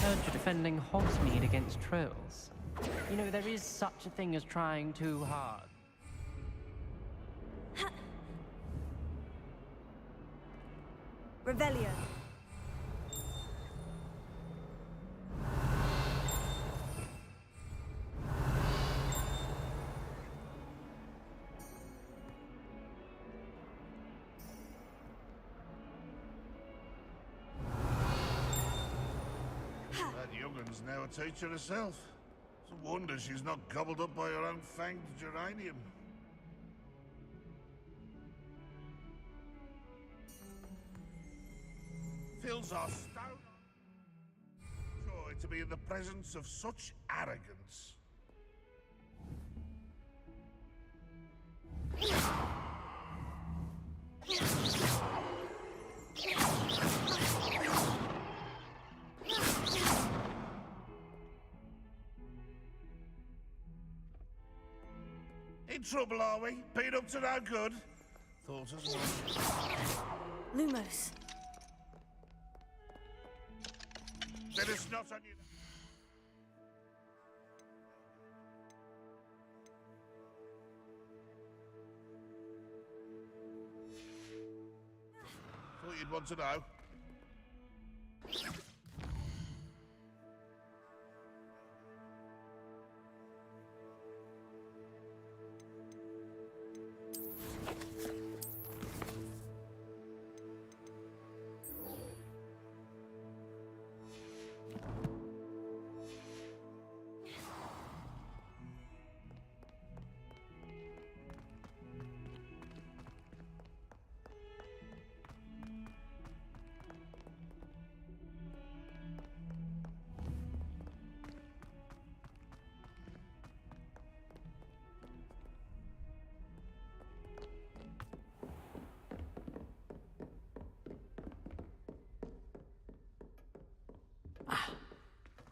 Turn to defending Hogsmeade against trolls. You know, there is such a thing as trying too hard. Revelio. Now a teacher herself. It's a wonder she's not gobbled up by her own fanged geranium. Fills our stout joy to be in the presence of such arrogance. In trouble, are we? Been up to no good? Thought as much. Lumos. Let us not on you. Thought you'd want to know.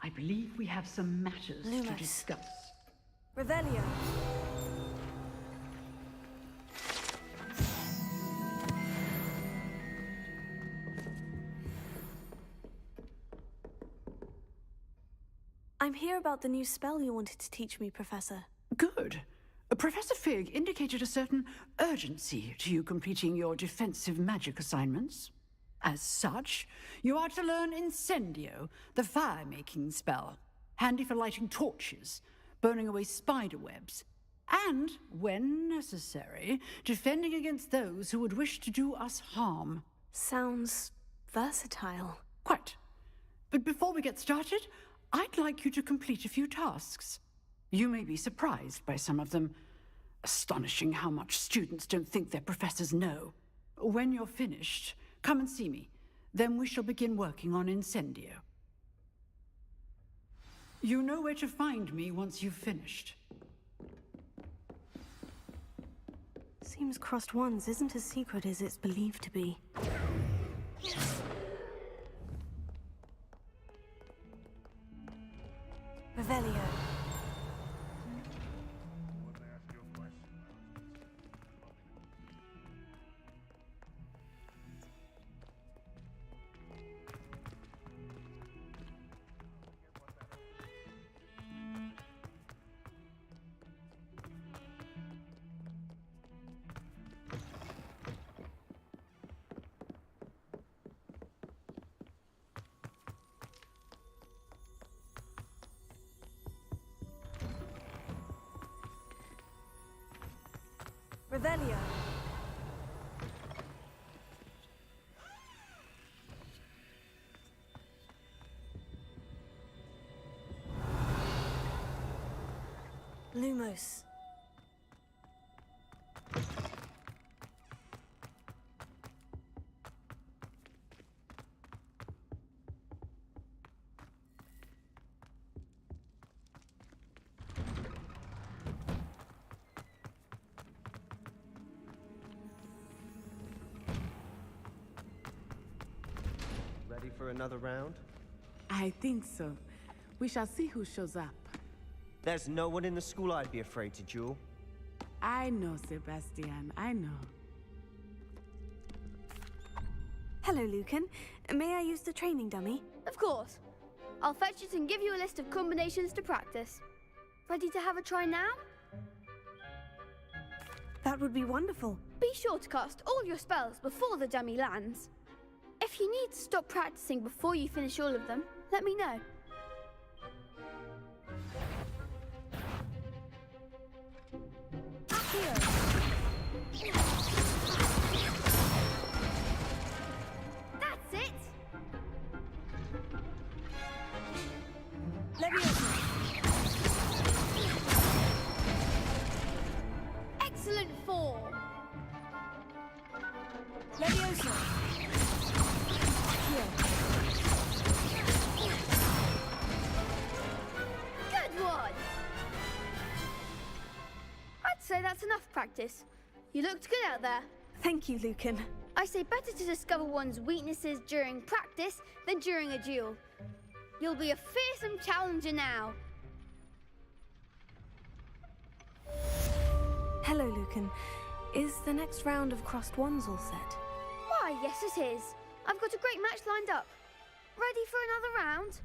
I believe we have some matters to discuss. Revelio. I'm here about the new spell you wanted to teach me, Professor. Good. Professor Fig indicated a certain urgency to you completing your defensive magic assignments. As such, you are to learn Incendio, the fire-making spell, handy for lighting torches, burning away spider webs, and, when necessary, defending against those who would wish to do us harm. Sounds versatile. Quite. But before we get started, I'd like you to complete a few tasks. You may be surprised by some of them. Astonishing how much students don't think their professors know. When you're finished, come and see me. Then we shall begin working on Incendio. You know where to find me once you've finished. Seems Crossed Wands isn't as secret as it's believed to be. Revelio. Revelio. Lumos. ready for another round? I think so. We shall see who shows up. There's no one in the school I'd be afraid to duel. I know, Sebastian, I know. Hello, Lucan. May I use the training dummy? Of course. I'll fetch it and give you a list of combinations to practice. Ready to have a try now? That would be wonderful. Be sure to cast all your spells before the dummy lands. If you need to stop practicing before you finish all of them, let me know. That's it! Excellent form! Leviosa! Good one! I'd say that's enough practice. You looked good out there. Thank you, Lucan. I say better to discover one's weaknesses during practice than during a duel. You'll be a fearsome challenger now. Hello, Lucan. Is the next round of crossed wands all set? Why, yes it is. I've got a great match lined up. Ready for another round?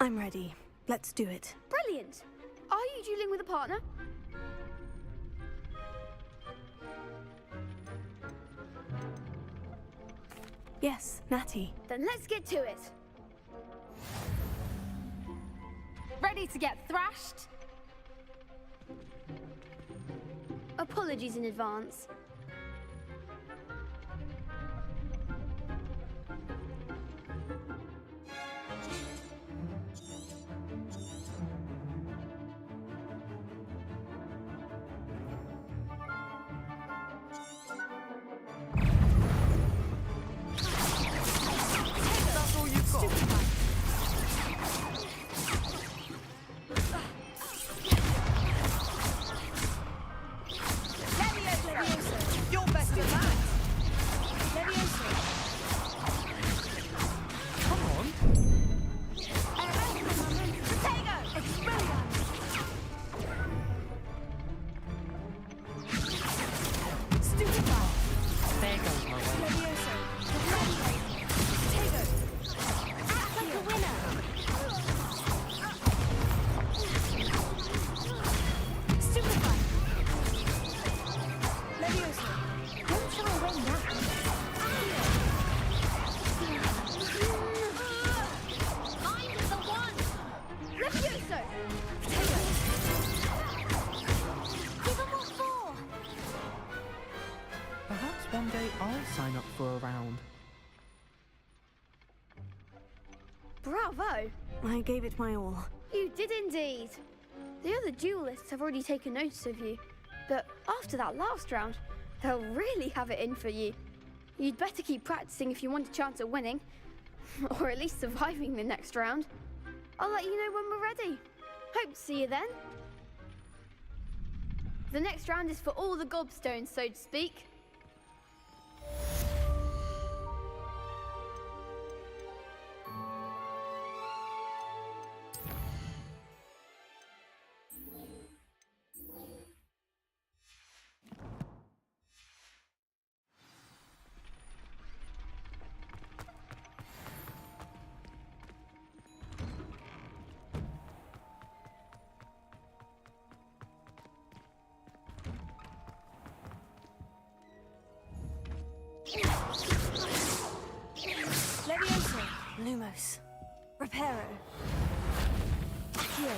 I'm ready. Let's do it. Brilliant. Are you dueling with a partner? Yes, Natty. Then let's get to it. Ready to get thrashed? Apologies in advance. That's all you've got. You're best in that. Come on. There goes my way. Levioso! Perhaps one day I'll sign up for a round. Bravo! I gave it my all. You did indeed. The other duelists have already taken notice of you, but after that last round, they'll really have it in for you. You'd better keep practicing if you want a chance at winning, or at least surviving the next round. I'll let you know when we're ready. Hope to see you then. The next round is for all the gobstones, so to speak. Leviosa. Lumos. Reparo. Accio.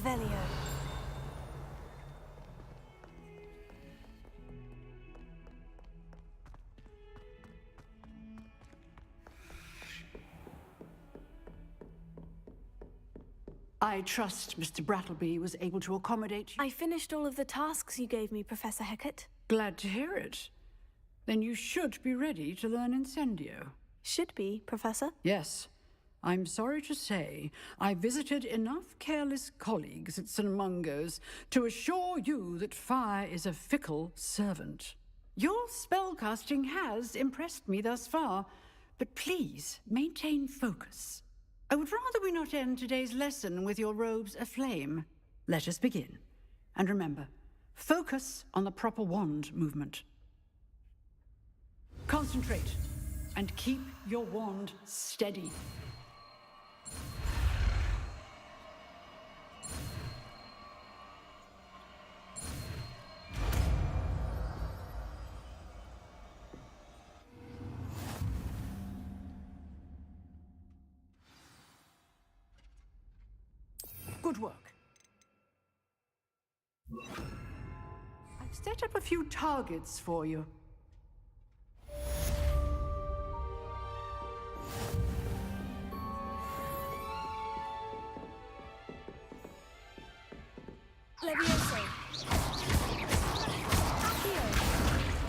Revelio. I trust Mr. Brattleby was able to accommodate you. I finished all of the tasks you gave me, Professor Hecat. Glad to hear it. Then you should be ready to learn Incendio. Should be, Professor. Yes. I'm sorry to say, I visited enough careless colleagues at St. Mungo's to assure you that fire is a fickle servant. Your spellcasting has impressed me thus far, but please maintain focus. I would rather we not end today's lesson with your robes aflame. Let us begin. And remember, focus on the proper wand movement. Concentrate, and keep your wand steady. Good work. I've set up a few targets for you. Levioso. Accio.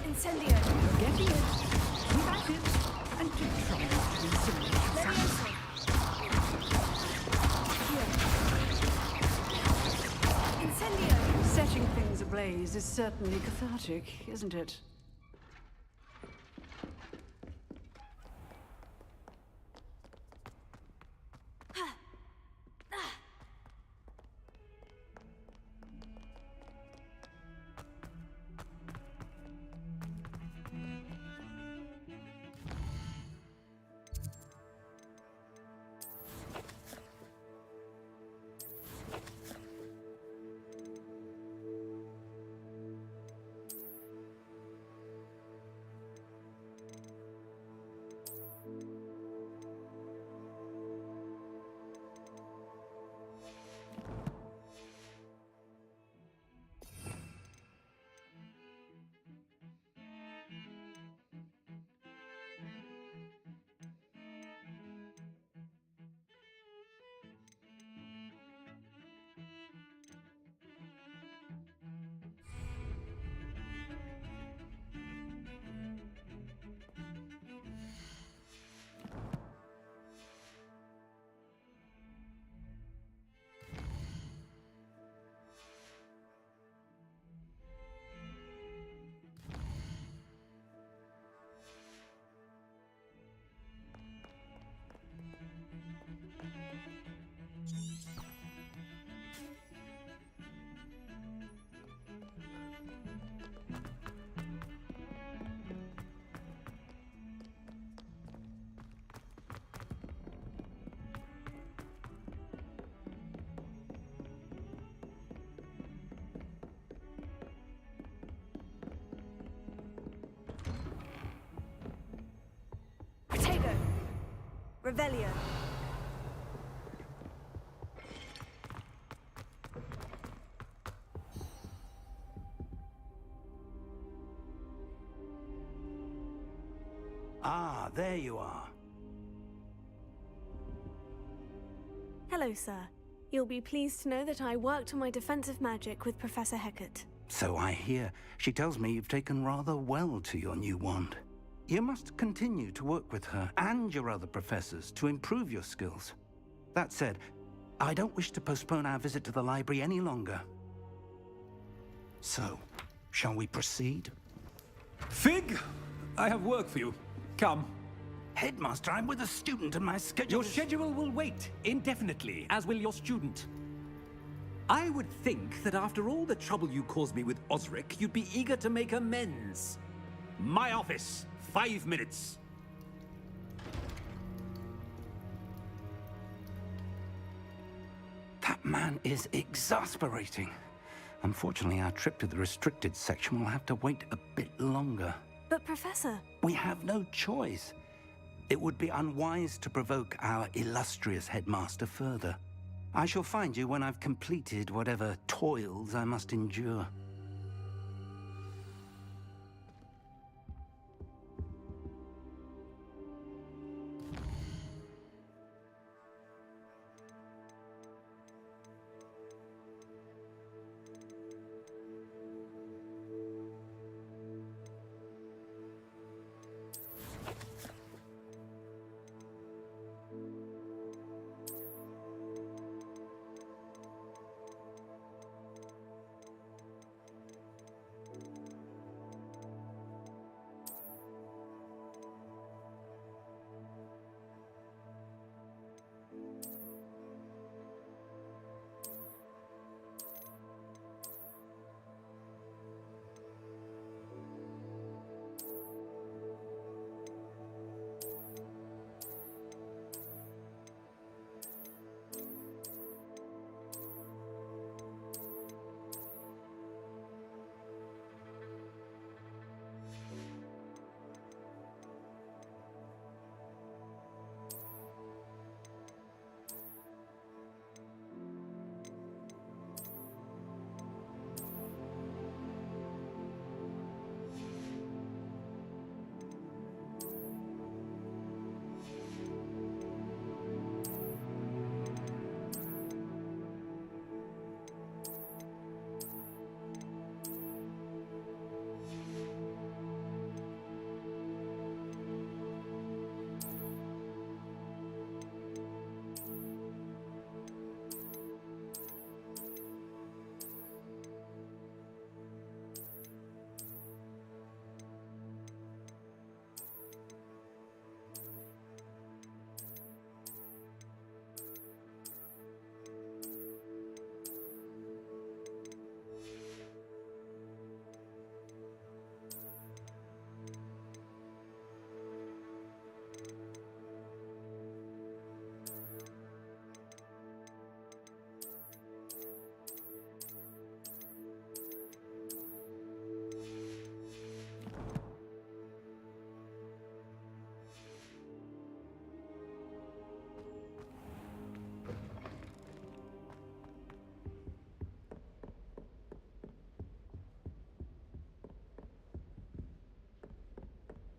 Incendio. You're getting it. Keep at it. And do try not to intimidate yourself. Levioso. Accio. Incendio. Setting things ablaze is certainly cathartic, isn't it? Revelio. Ah, there you are. Hello, sir. You'll be pleased to know that I worked on my defensive magic with Professor Hecat. So I hear. She tells me you've taken rather well to your new wand. You must continue to work with her and your other professors to improve your skills. That said, I don't wish to postpone our visit to the library any longer. So, shall we proceed? Fig, I have work for you. Come. Headmaster, I'm with a student and my schedule Your schedule will wait indefinitely, as will your student. I would think that after all the trouble you caused me with Osric, you'd be eager to make amends. My office, 5 minutes. That man is exasperating. Unfortunately, our trip to the restricted section will have to wait a bit longer. But, Professor... We have no choice. It would be unwise to provoke our illustrious headmaster further. I shall find you when I've completed whatever toils I must endure.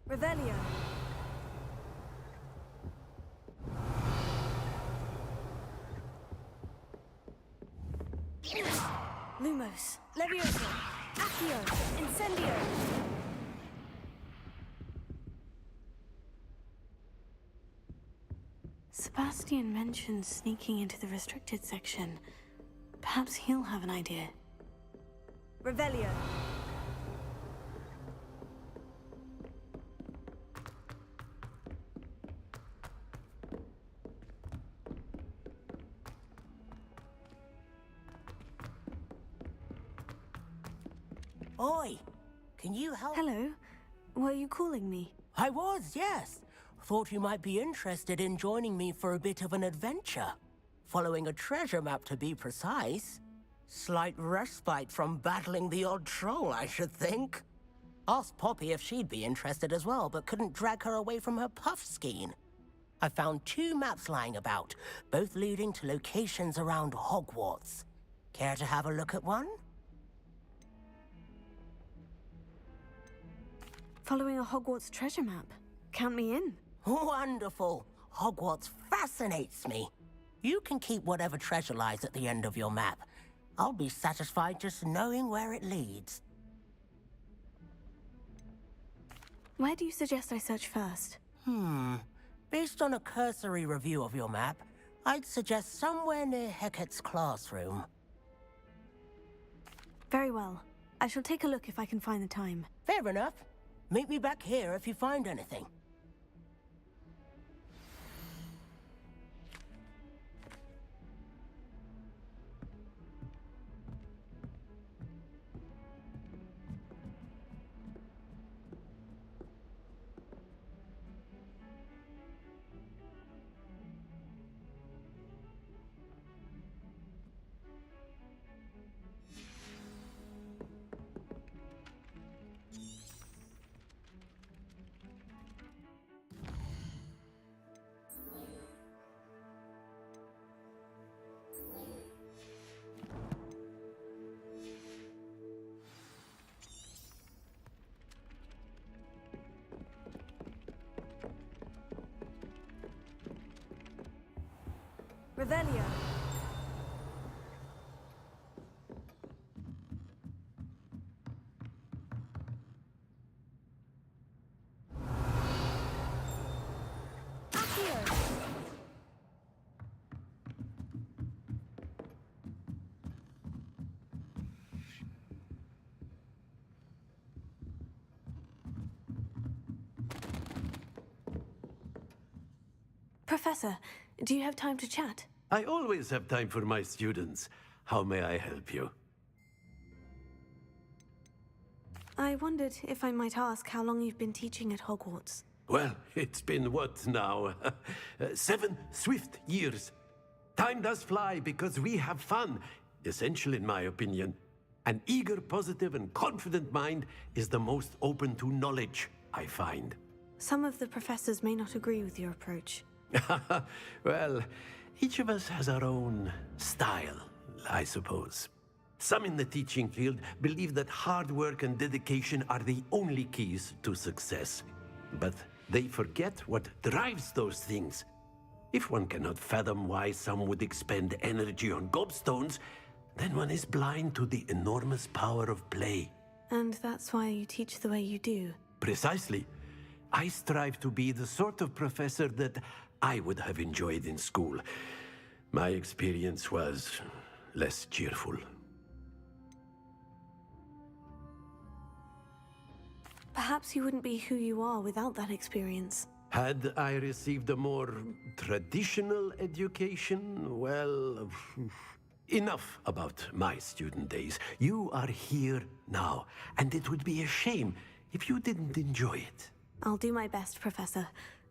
Revelio. Lumos. Levioso. Accio. Incendio. Sebastian mentioned sneaking into the restricted section. Perhaps he'll have an idea. Revelio. Oi, can you help? Hello. Were you calling me? I was, yes. Thought you might be interested in joining me for a bit of an adventure. Following a treasure map, to be precise. Slight respite from battling the odd troll, I should think. Asked Poppy if she'd be interested as well, but couldn't drag her away from her puff skein. I found 2 maps lying about, both leading to locations around Hogwarts. Care to have a look at one? Following a Hogwarts treasure map. Count me in. Wonderful. Hogwarts fascinates me. You can keep whatever treasure lies at the end of your map. I'll be satisfied just knowing where it leads. Where do you suggest I search first? Based on a cursory review of your map, I'd suggest somewhere near Hecat's classroom. Very well. I shall take a look if I can find the time. Fair enough. Meet me back here if you find anything. Revelio. Professor, do you have time to chat? I always have time for my students. How may I help you? I wondered if I might ask how long you've been teaching at Hogwarts. Well, it's been what now? 7 swift years. Time does fly because we have fun. Essential in my opinion. An eager, positive, and confident mind is the most open to knowledge, I find. Some of the professors may not agree with your approach. Well, each of us has our own style, I suppose. Some in the teaching field believe that hard work and dedication are the only keys to success. But they forget what drives those things. If one cannot fathom why some would expend energy on gobstones, then one is blind to the enormous power of play. And that's why you teach the way you do. Precisely. I strive to be the sort of professor that I would have enjoyed in school. My experience was less cheerful. Perhaps you wouldn't be who you are without that experience. Had I received a more traditional education, well, enough about my student days. You are here now, and it would be a shame if you didn't enjoy it. I'll do my best, Professor.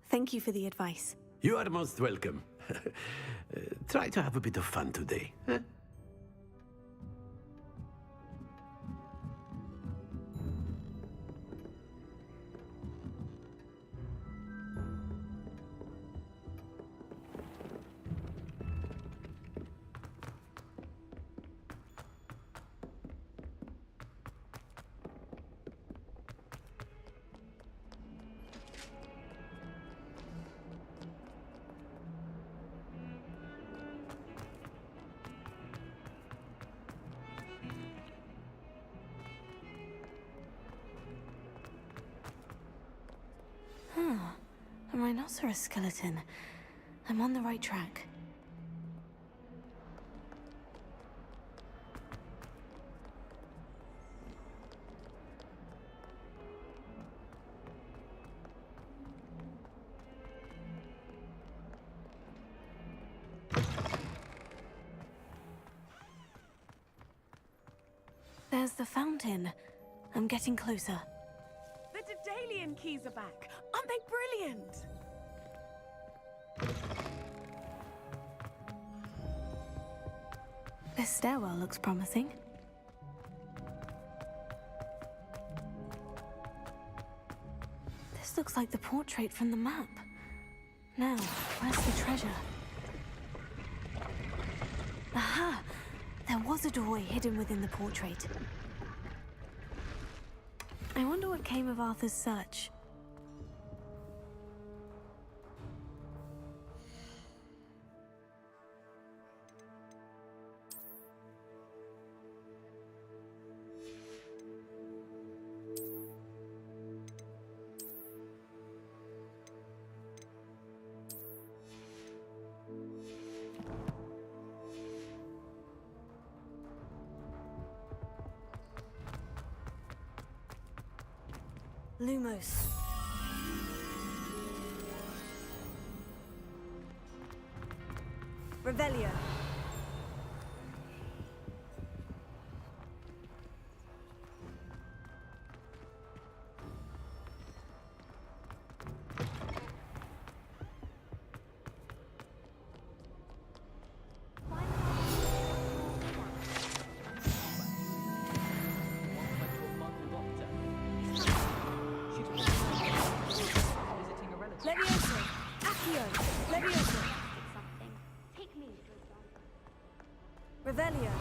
Thank you for the advice. You are most welcome. Try to have a bit of fun today. Huh? A rhinoceros skeleton. I'm on the right track. There's the fountain. I'm getting closer. The Daedalian keys are back. Aren't they brilliant? This stairwell looks promising. This looks like the portrait from the map. Now, where's the treasure? Aha! There was a doorway hidden within the portrait. I wonder what came of Arthur's search. Lumos. Revelio. Levioso. Accio. Levioso. Take me, for example. Revelio.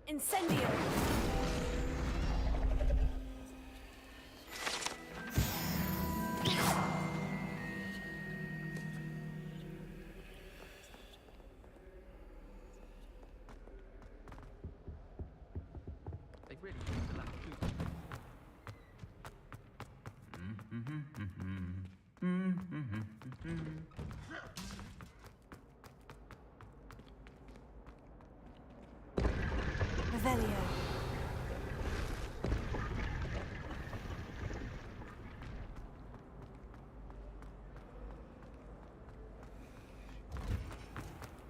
Incendio! They really used the last two. Revelio.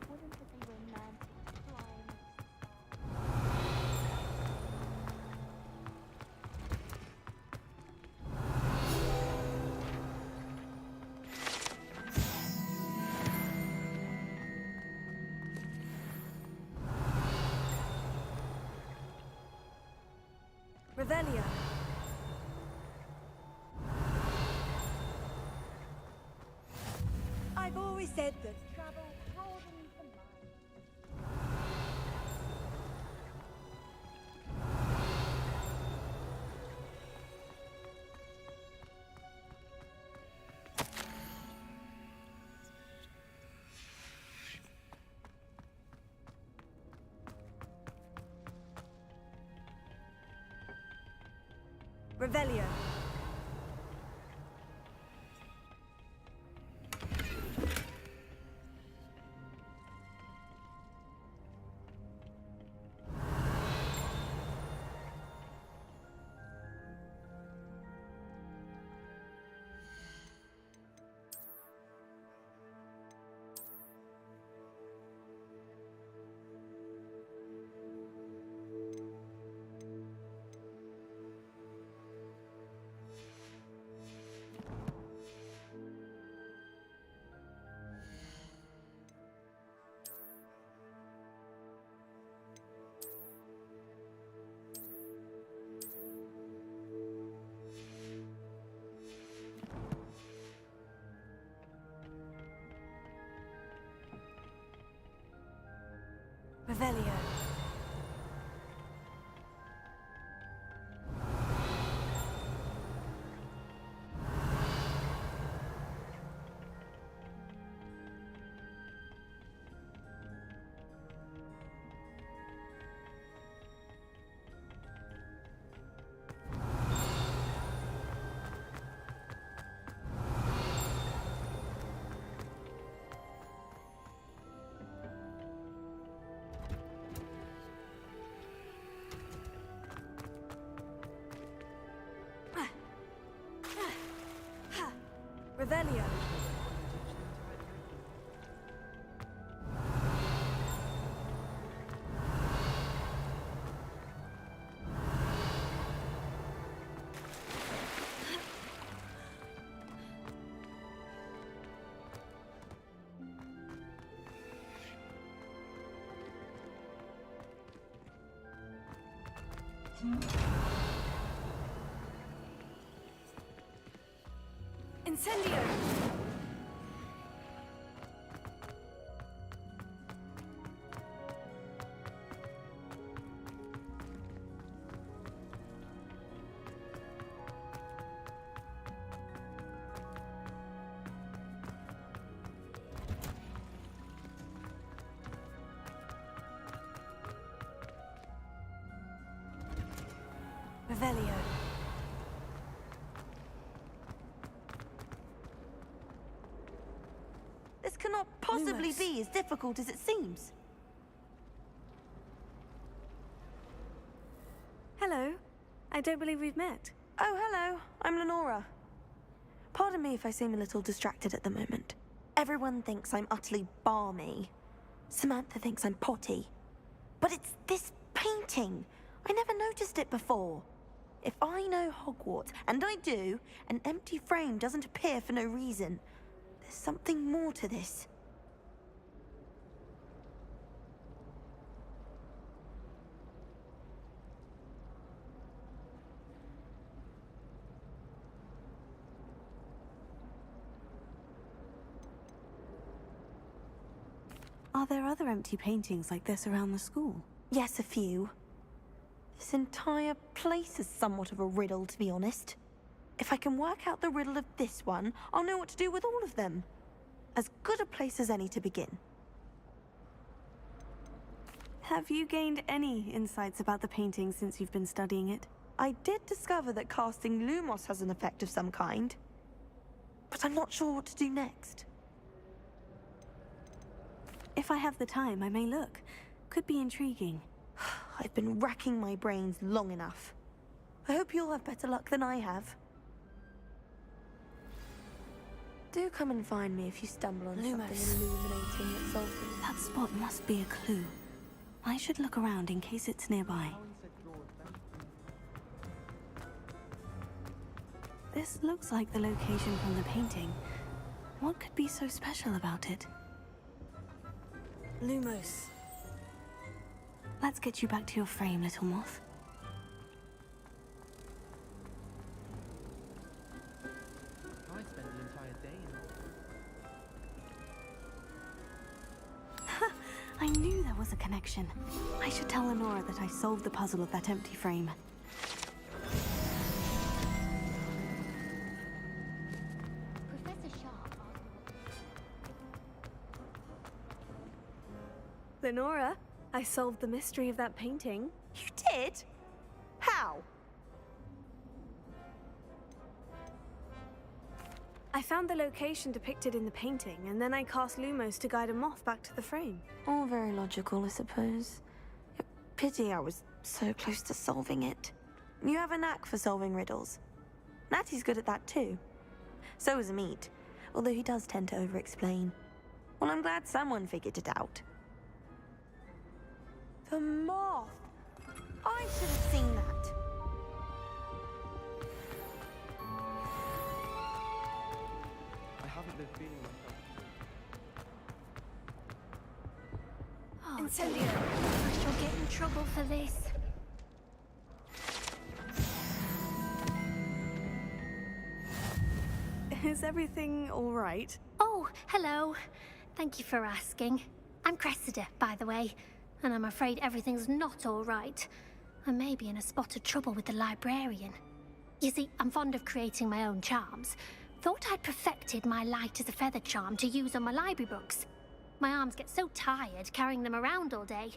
Wouldn't it be romantic flying? Revelio. I've always said that travel broadens the mind. Revelio. Revelio. Revelio. Incendio! Revelio. This cannot possibly be as difficult as it seems. Hello. I don't believe we've met. Oh, hello. I'm Lenora. Pardon me if I seem a little distracted at the moment. Everyone thinks I'm utterly balmy. Samantha thinks I'm potty. But it's this painting. I never noticed it before. If I know Hogwarts, and I do, an empty frame doesn't appear for no reason. There's something more to this. Are there other empty paintings like this around the school? Yes, a few. This entire place is somewhat of a riddle, to be honest. If I can work out the riddle of this one, I'll know what to do with all of them. As good a place as any to begin. Have you gained any insights about the painting since you've been studying it? I did discover that casting Lumos has an effect of some kind, but I'm not sure what to do next. If I have the time, I may look. Could be intriguing. I've been racking my brains long enough. I hope you'll have better luck than I have. Do come and find me if you stumble on something illuminating that solves them. That spot must be a clue. I should look around in case it's nearby. This looks like the location from the painting. What could be so special about it? Lumos. Let's get you back to your frame, little moth. I spent an entire day in I knew there was a connection. I should tell Lenora that I solved the puzzle of that empty frame. Lenora, I solved the mystery of that painting. You did? How? I found the location depicted in the painting, and then I cast Lumos to guide a moth back to the frame. All very logical, I suppose. Pity I was so close to solving it. You have a knack for solving riddles. Natty's good at that too. So is Amit, although he does tend to over-explain. Well, I'm glad someone figured it out. The moth! I should have seen that. I haven't been feeling myself. Oh, Incendio. I shall get in trouble for this. Is everything all right? Oh, hello. Thank you for asking. I'm Cressida, by the way, and I'm afraid everything's not all right. I may be in a spot of trouble with the librarian. You see, I'm fond of creating my own charms. Thought I'd perfected my light as a feather charm to use on my library books. My arms get so tired carrying them around all day.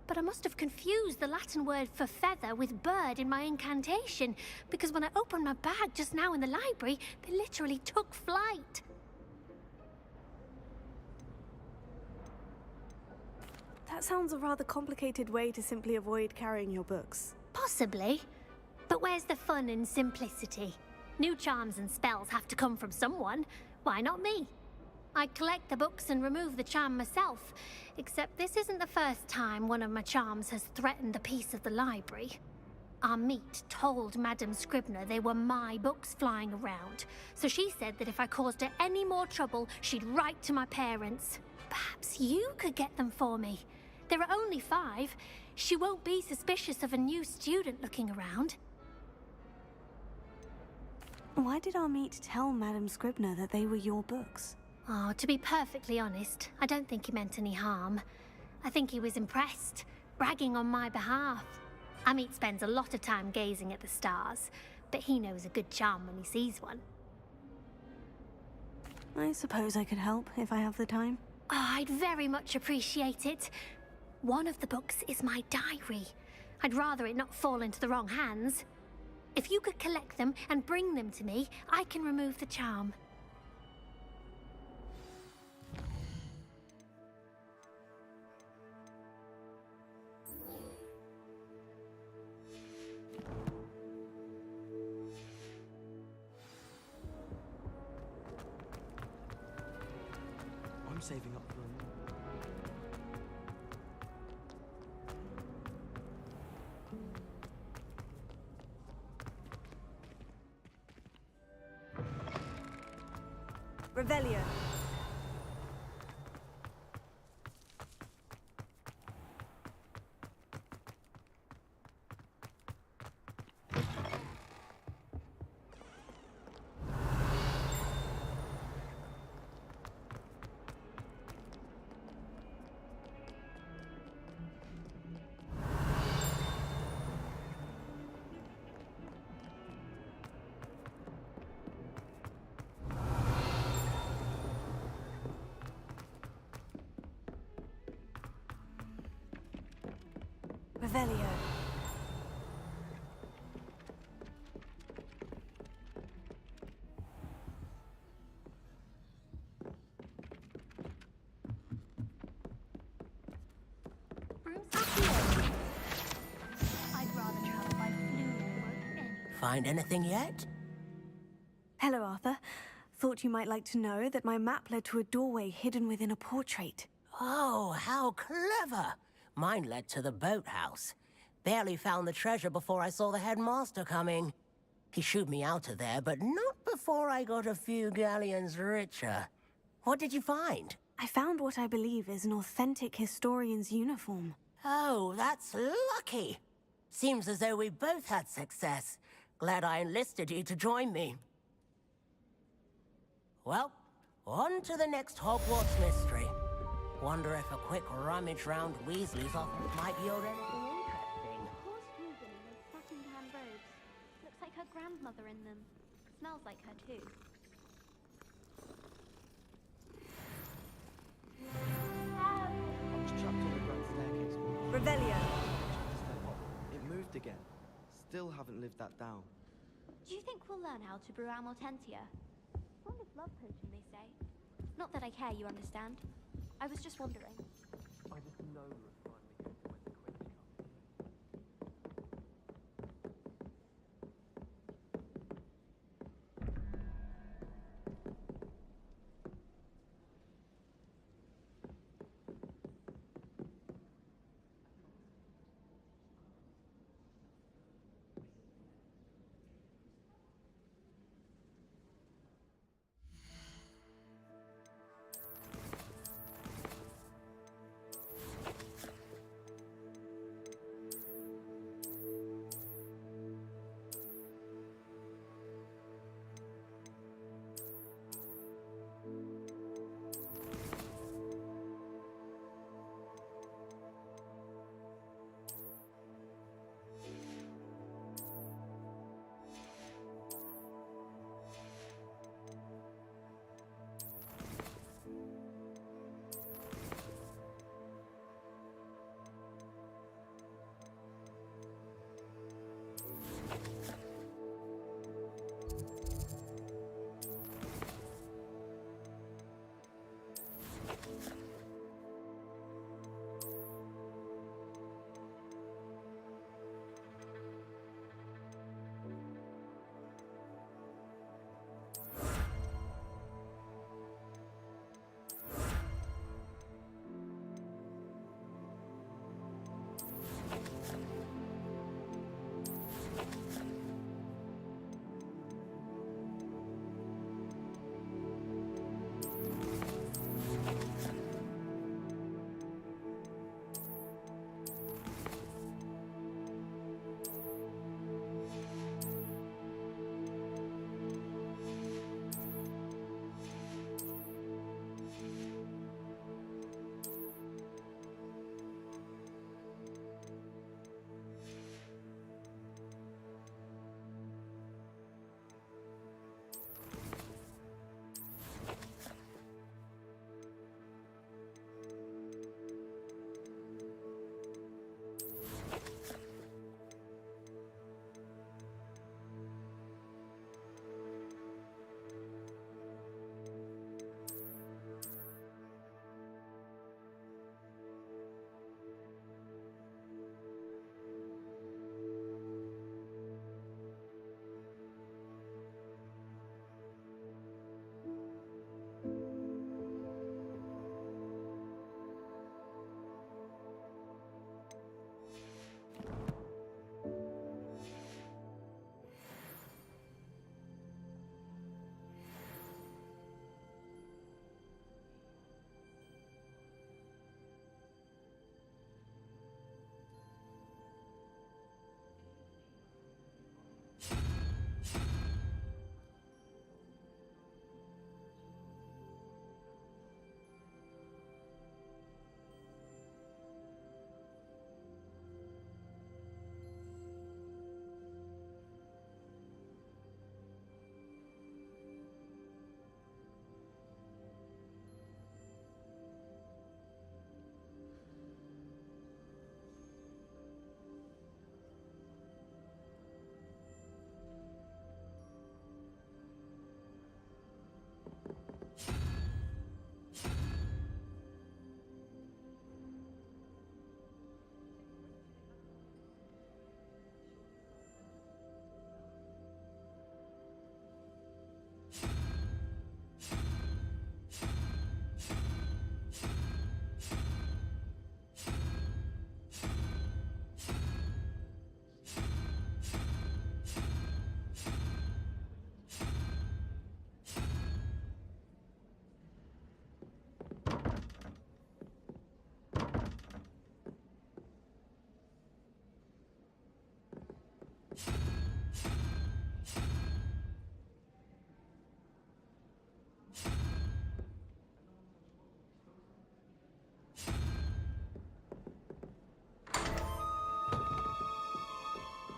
But I must have confused the Latin word for feather with bird in my incantation, because when I opened my bag just now in the library, they literally took flight. That sounds a rather complicated way to simply avoid carrying your books. Possibly. But where's the fun in simplicity? New charms and spells have to come from someone. Why not me? I collect the books and remove the charm myself, except this isn't the first time one of my charms has threatened the peace of the library. Amit told Madame Scribner they were my books flying around, so she said that if I caused her any more trouble, she'd write to my parents. Perhaps you could get them for me. There are only 5. She won't be suspicious of a new student looking around. Why did Amit tell Madame Scribner that they were your books? Oh, to be perfectly honest, I don't think he meant any harm. I think he was impressed, bragging on my behalf. Amit spends a lot of time gazing at the stars, but he knows a good charm when he sees one. I suppose I could help if I have the time. Oh, I'd very much appreciate it. One of the books is my diary. I'd rather it not fall into the wrong hands. If you could collect them and bring them to me, I can remove the charm. I'm saving up for a Revelio. Revelio. I'd rather travel by flume. Find anything yet? Hello, Arthur. Thought you might like to know that my map led to a doorway hidden within a portrait. Oh, how clever! Mine led to the boathouse. Barely found the treasure before I saw the headmaster coming. He shooed me out of there, but not before I got a few galleons richer. What did you find? I found what I believe is an authentic historian's uniform. Oh, that's lucky. Seems as though we both had success. Glad I enlisted you to join me. Well, on to the next Hogwarts mystery. Wonder if a quick rummage round Weasley's office might yield anything interesting. Poor Susan in those second-hand robes. Looks like her grandmother in them. Smells like her too. I was trapped on the grand staircase. Revelio. It moved again. Still haven't lived that down. Do you think we'll learn how to brew our Mortentia? Kind of love potion, they say. Not that I care, you understand. I was just wondering. I just know we're finally getting to when the Quidditch comes.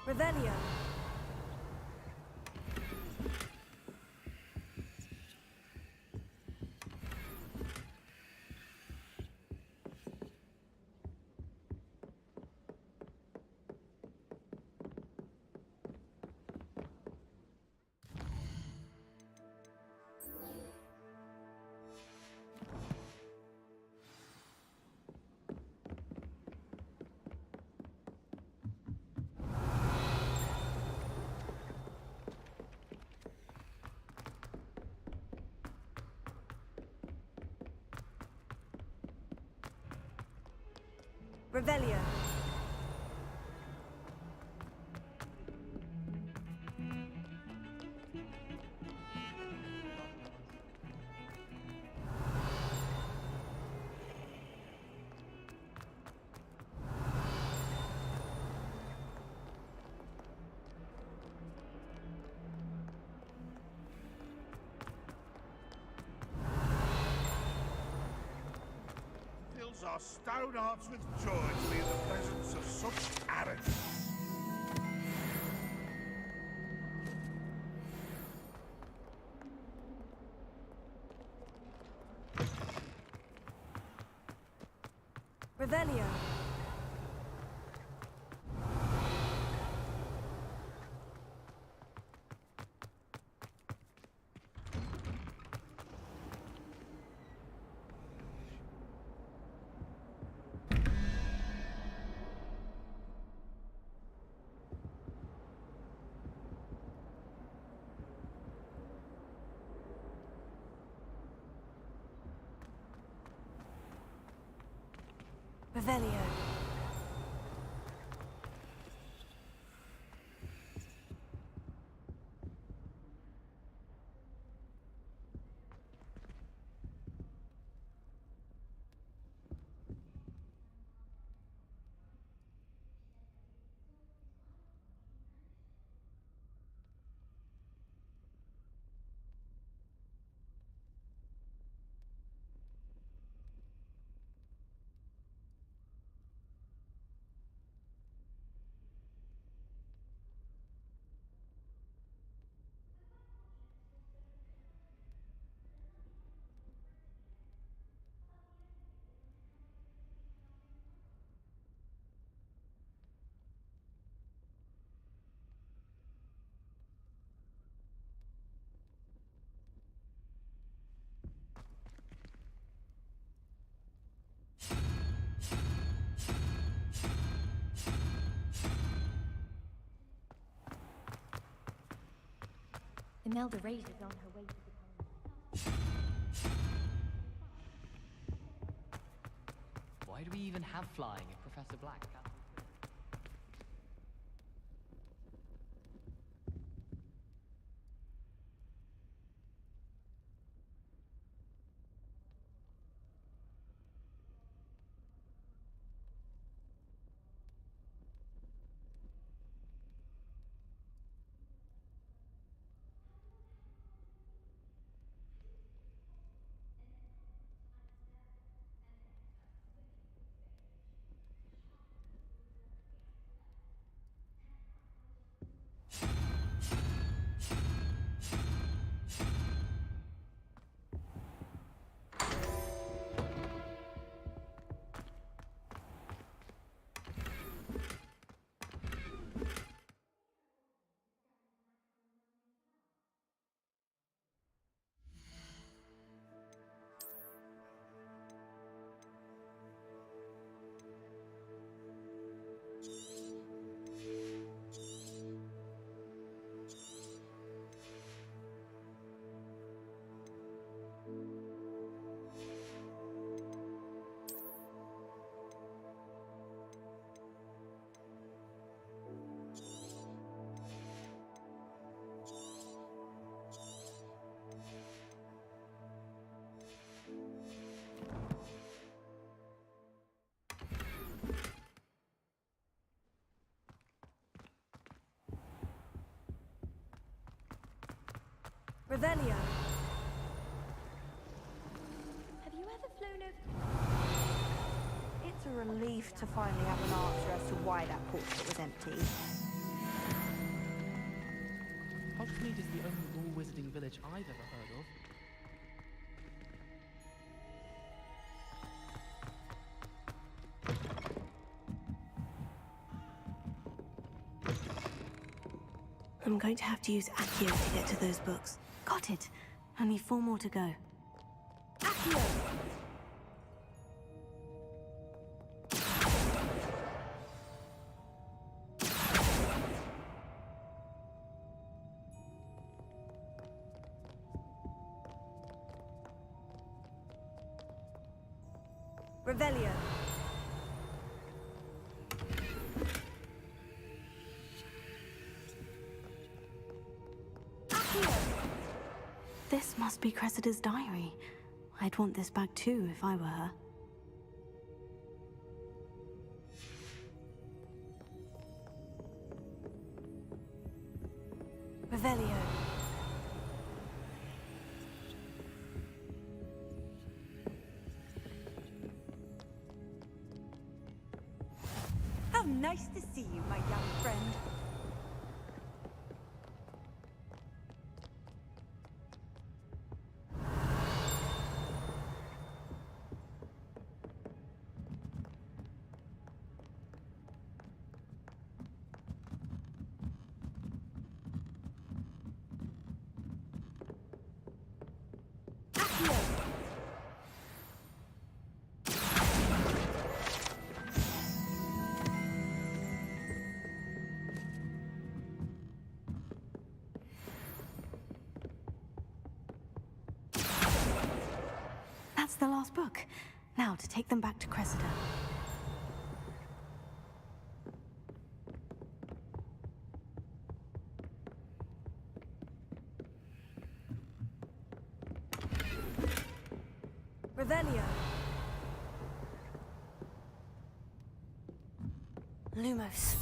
Revelio. Revelio. Fills our stout hearts with joy to be in the presence of such arrogance. Revelio. Revelio. Imelda Razor's on her way to becoming... Why do we even have flying if Professor Black can't? Revelio. Have you ever flown over? It's a relief to finally have an answer as to why that portrait was empty. Hogsmeade is the only all-wizarding village I've ever heard of. I'm going to have to use Accio to get to those books. Got it. Only 4 more to go. Accio! Revelio. This must be Cressida's diary. I'd want this back too if I were her. Revelio. How nice to see you, my young friend. That's the last book. Now to take them back to Cressida. Revelio. Lumos.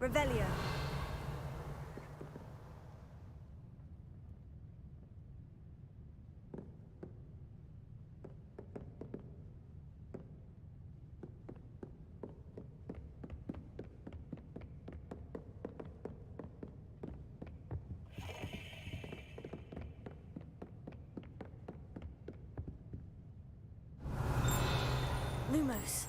Revelio. Lumos.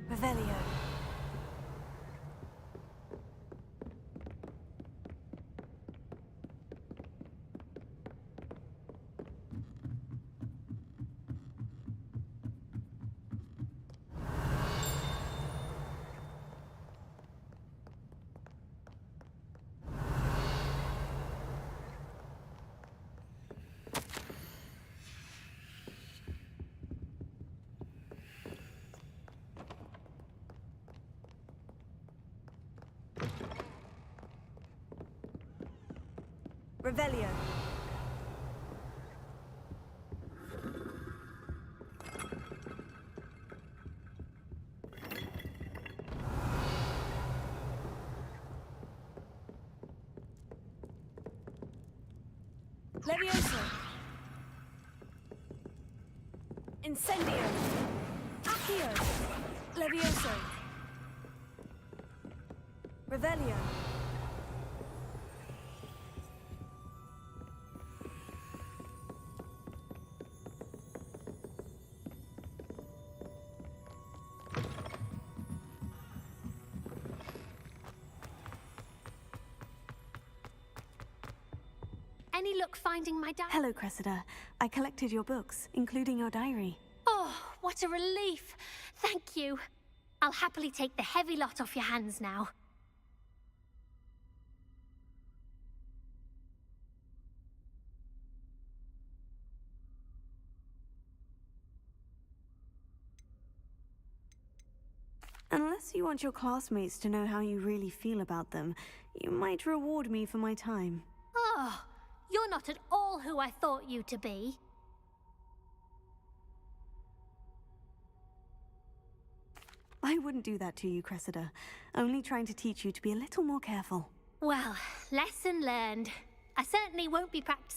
Revelio. Revelio. Levioso. Incendio. Accio. Levioso. Revelio. Any luck finding my diary? Hello, Cressida. I collected your books, including your diary. Oh, what a relief. Thank you. I'll happily take the heavy lot off your hands now. Unless you want your classmates to know how you really feel about them, you might reward me for my time. Oh, you're not at all who I thought you to be. I wouldn't do that to you, Cressida. Only trying to teach you to be a little more careful. Well, lesson learned. I certainly won't be practicing